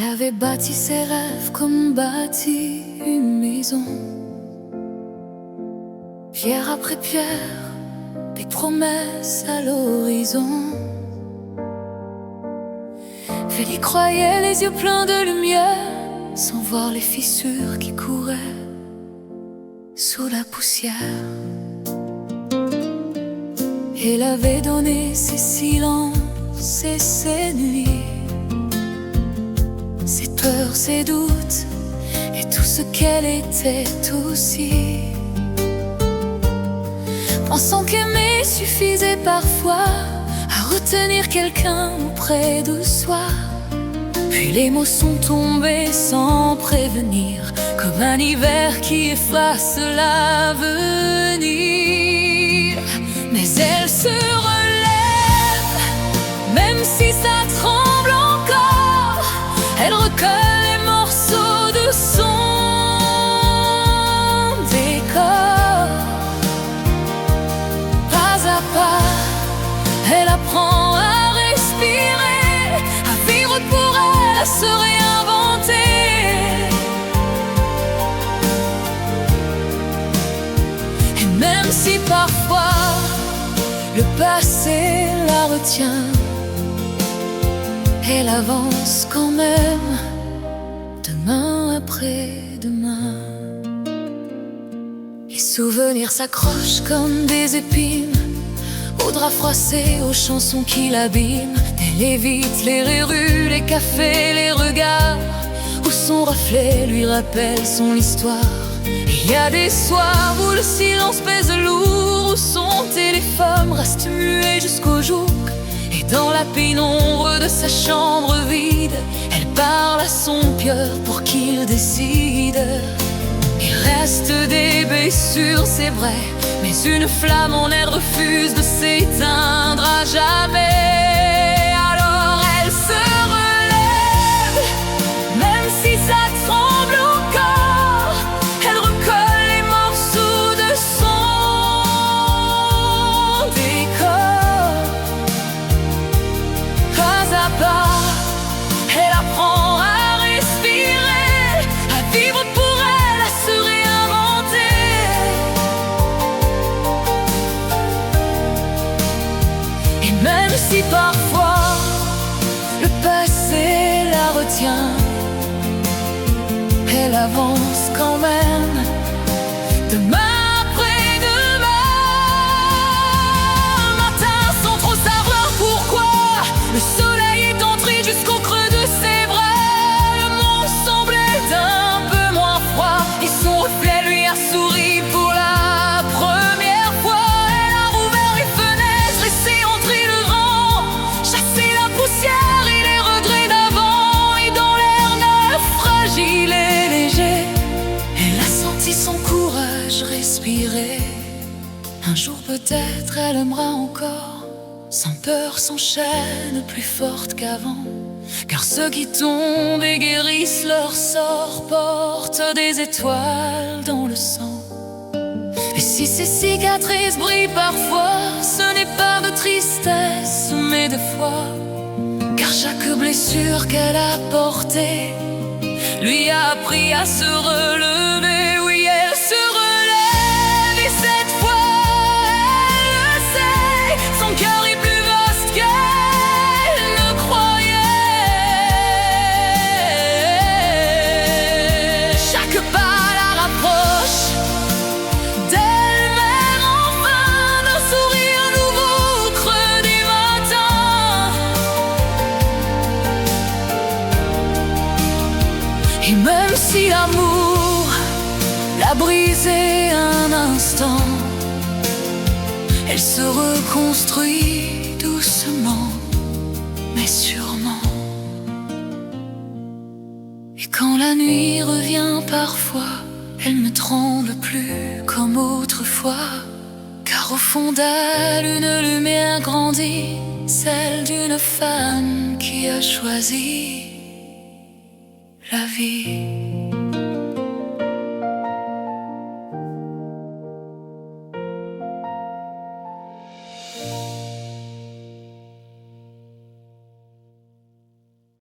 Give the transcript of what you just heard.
Elle avait bâti ses rêves comme on bâtit une maison. Pierre après pierre, des promesses à l'horizon. Elle y croyait les yeux pleins de lumière, sans voir les fissures qui couraient sous la poussière. Elle avait donné ses silences et ses nuits, ses peurs, ses doutes et tout ce qu'elle était aussi. Pensant qu'aimer suffisait parfois à retenir quelqu'un auprès de soi. Puis les mots sont tombés sans prévenir, comme un hiver qui efface l'avenir. Mais elle se relève, même si ça tremble encore. Elle recolle les morceaux de son décor. Pas à pas, elle apprend à respirer, à vivre pour elle, à se réinventer. Et même si parfois le passé la retient, elle avance quand même, demain après demain. Les souvenirs s'accrochent comme des épines aux draps froissés, aux chansons qui l'abîment. Elle évite les rues, les cafés, les regards où son reflet lui rappelle son histoire. Il y a des soirs où le silence pèse lourd, où son téléphone reste muet jusqu'au jour. Et dans la pénombre de sa chambre vide, elle parle à son cœur pour qu'il décide. Il reste des blessures, c'est vrai, mais une flamme en elle refuse de s'éteindre à jamais. Alors elle se relève, même si ça tremble encore. Elle recolle les morceaux de son décor. Pas à pas, elle apprend à respirer, à vivre pour elle, à se réinventer. Et même si parfois le passé la retient, elle avance quand même, demain après demain. Matin sans trop savoir pourquoi, le soleil est entré jusqu'au creux de ses bras. Le monde semblait d'un peu moins froid et son reflet lui a souri pour la première fois. Elle a rouvert les fenêtres, laissé entrer le vent, chassé la poussière et les regrets d'avant. Et dans l'air neuf, fragile et léger, elle a senti son courage respirer. Un jour peut-être elle aimera encore, sans peur, sans chaîne, plus forte qu'avant. Car ceux qui tombent et guérissent leur sort portent des étoiles dans le sang. Et si ces cicatrices brillent parfois, ce n'est pas de tristesse mais de foi. Car chaque blessure qu'elle a portée lui a appris à se relever. Oui, elle se relève et cette fois elle le sait, son cœur est plus vaste qu'elle ne croyait. Chaque pas la rapproche d'elle-même enfin, d'un sourire nouveau au creux des matins. Et même si l'amour l'a brisé un instant, elle se reconstruit doucement, mais sûrement. Et quand la nuit revient parfois, elle ne tremble plus comme autrefois. Car au fond d'elle, une lumière grandit, celle d'une femme qui a choisi la vie.